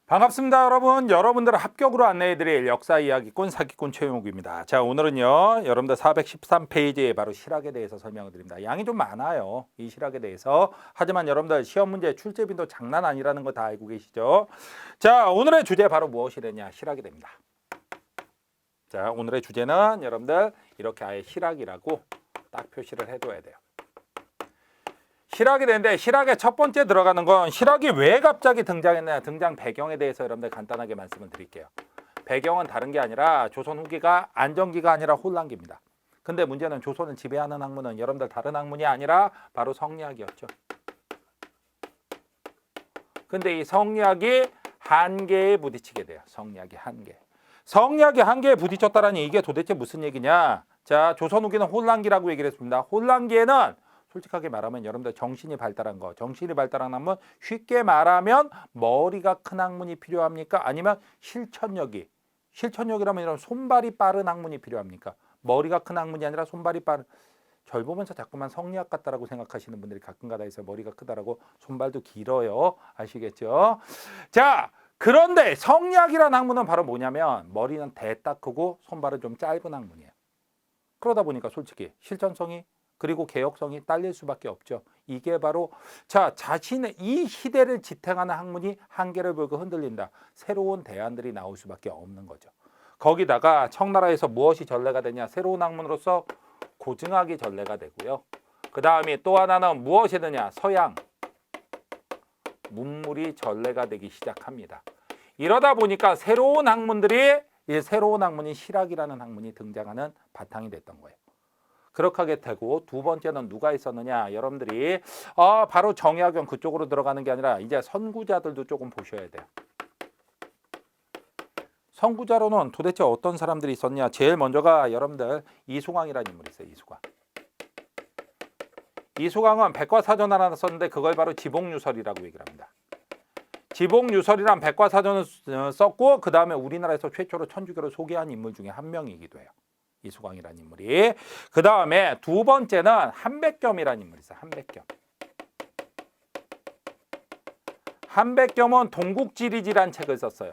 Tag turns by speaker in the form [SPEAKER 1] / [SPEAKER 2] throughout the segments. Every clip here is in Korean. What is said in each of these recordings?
[SPEAKER 1] 반갑습니다, 여러분. 여러분들을 합격으로 안내해드릴 역사 이야기꾼 사기꾼 최용욱입니다. 자, 오늘은요, 여러분들 413페이지에 바로 실학에 대해서 설명을 드립니다. 양이 좀 많아요, 이 실학에 대해서. 하지만 여러분들 시험 문제 출제 빈도 장난 아니라는 거 다 알고 계시죠? 자, 오늘의 주제 바로 무엇이랬냐? 실학이 됩니다. 자, 오늘의 주제는 여러분들 이렇게 아예 실학이라고 딱 표시를 해둬야 돼요. 실학이 되는데 실학의 첫 번째 들어가는 건 실학이 왜 갑자기 등장했냐, 등장 배경에 대해서 여러분들 간단하게 말씀을 드릴게요. 배경은 다른 게 아니라 조선 후기가 안정기가 아니라 혼란기입니다. 근데 문제는 조선을 지배하는 학문은 여러분들 다른 학문이 아니라 바로 성리학이었죠. 근데 이 성리학이 한계에 부딪히게 돼요. 성리학이 한계. 성리학이 한계에 부딪혔다라니 이게 도대체 무슨 얘기냐? 자, 조선 후기는 혼란기라고 얘기를 했습니다. 혼란기에는 솔직하게 말하면 여러분들 정신이 발달한 거, 정신이 발달한 학문, 쉽게 말하면 머리가 큰 학문이 필요합니까? 아니면 실천력이라면 이런 손발이 빠른 학문이 필요합니까? 머리가 큰 학문이 아니라 손발이 빠른. 절 보면서 자꾸만 성리학 같다라고 생각하시는 분들이 가끔가다 있어요. 머리가 크다라고. 손발도 길어요. 아시겠죠? 자, 그런데 성리학이라는 학문은 바로 뭐냐면 머리는 대딱 크고 손발은 좀 짧은 학문이에요. 그러다 보니까 솔직히 실천성이 그리고 개혁성이 딸릴 수밖에 없죠. 이게 바로 자신의 이 시대를 지탱하는 학문이 한계를 보고 흔들린다. 새로운 대안들이 나올 수밖에 없는 거죠. 거기다가 청나라에서 무엇이 전례가 되냐? 새로운 학문으로서 고증학이 전례가 되고요. 그 다음에 또 하나는 무엇이 되냐? 서양 문물이 전례가 되기 시작합니다. 이러다 보니까 새로운 학문인 실학이라는 학문이 등장하는 바탕이 됐던 거예요. 그렇게 하게 되고 두 번째는 누가 있었느냐? 여러분들이 바로 정약용 그쪽으로 들어가는 게 아니라 이제 선구자들도 조금 보셔야 돼요. 선구자로는 도대체 어떤 사람들이 있었냐? 제일 먼저가 여러분들 이수광이라는 인물이 있어요. 이수광은 백과사전 하나 썼는데 그걸 바로 지복유설이라고 얘기를 합니다. 지복유설이란 백과사전을 썼고 그 다음에 우리나라에서 최초로 천주교를 소개한 인물 중에 한 명이기도 해요. 이수광이라는 인물이. 그 다음에 두 번째는 한백겸이라는 인물이 있어요. 한백겸은 동국지리지라는 책을 썼어요.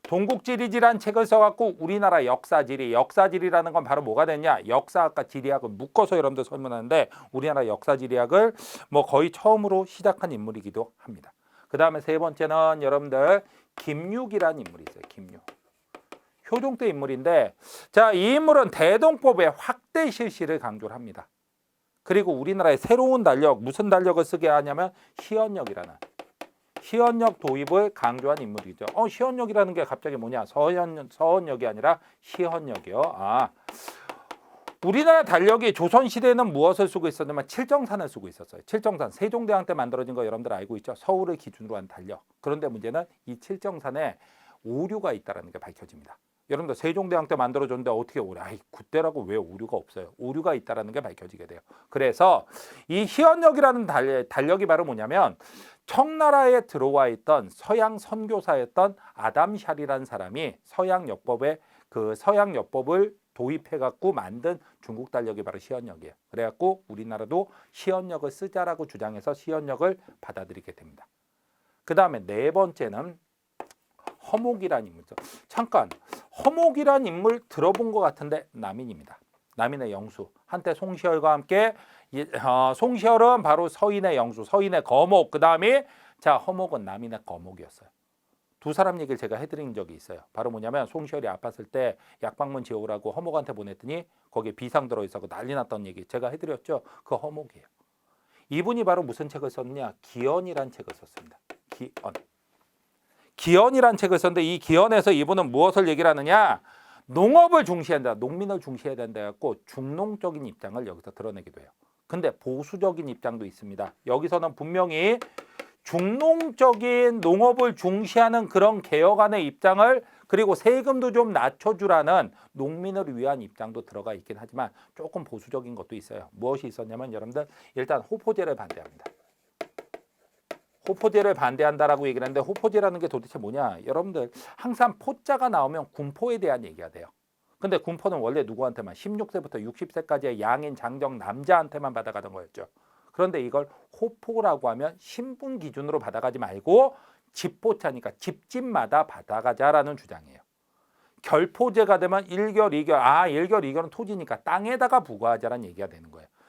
[SPEAKER 1] 동국지리지라는 책을 써갖고 우리나라 역사지리라는 건 바로 뭐가 됐냐? 역사학과 지리학을 묶어서 여러분들 설명하는데 우리나라 역사지리학을 거의 처음으로 시작한 인물이기도 합니다. 그 다음에 세 번째는 여러분들 김육이라는 인물이 있어요. 효종 때 인물인데, 자, 이 인물은 대동법의 확대 실시를 강조를 합니다. 그리고 우리나라의 새로운 달력, 무슨 달력을 쓰게 하냐면 시헌역이라는 시헌역 도입을 강조한 인물이죠. 시헌역이라는 게 갑자기 뭐냐? 서헌역이 아니라 시헌역이요. 우리나라 달력이 조선시대에는 무엇을 쓰고 있었냐면 칠정산을 쓰고 있었어요. 칠정산, 세종대왕 때 만들어진 거 여러분들 알고 있죠? 서울을 기준으로 한 달력. 그런데 문제는 이 칠정산에 오류가 있다는 게 밝혀집니다. 여러분들 세종대왕 때 만들어졌는데 어떻게 그때라고 왜 오류가 없어요? 오류가 있다는 게 밝혀지게 돼요. 그래서 이 희언역이라는 달력이 바로 뭐냐면 청나라에 들어와 있던 서양 선교사였던 아담샬이라는 사람이 서양역법을 도입해갖고 만든 중국 달력이 바로 시헌역이에요. 그래갖고 우리나라도 시헌역을 쓰자라고 주장해서 시헌역을 받아들이게 됩니다. 그 다음에 네 번째는 허목이라는 인물이죠. 잠깐, 허목이라는 인물 들어본 것 같은데 남인입니다. 남인의 영수. 한때 송시열과 함께 송시열은 바로 서인의 영수, 서인의 거목. 그 다음에 허목은 남인의 거목이었어요. 두 사람 얘기를 제가 해드린 적이 있어요. 바로 뭐냐면 송시열이 아팠을 때 약방문 지어오라고 허목한테 보냈더니 거기에 비상 들어있었고 난리 났던 얘기 제가 해드렸죠. 그 허목이에요. 이분이 바로 무슨 책을 썼느냐? 기원이라는 책을 썼습니다. 기원이란 책을 썼는데 이 기원에서 이분은 무엇을 얘기를 하느냐? 농업을 중시한다. 농민을 중시해야 된다 해갖고 중농적인 입장을 여기서 드러내기도 해요. 근데 보수적인 입장도 있습니다. 여기서는 분명히 중농적인 농업을 중시하는 그런 개혁안의 입장을 그리고 세금도 좀 낮춰주라는 농민을 위한 입장도 들어가 있긴 하지만 조금 보수적인 것도 있어요. 무엇이 있었냐면 여러분들 일단 호포제를 반대합니다. 호포제를 반대한다라고 얘기를 하는데 호포제라는 게 도대체 뭐냐? 여러분들 항상 포자가 나오면 군포에 대한 얘기가 돼요. 근데 군포는 원래 누구한테만 16세부터 60세까지의 양인 장정 남자한테만 받아가던 거였죠. 그런데 이걸 호포라고 하면 신분 기준으로 받아가지 말고 집포자니까 집집마다 받아가자라는 주장이에요. 결포제가 되면 1결, 2결, 1결, 2결은 토지니까 땅에다가 부과하자라는 얘기가 되는 거예요.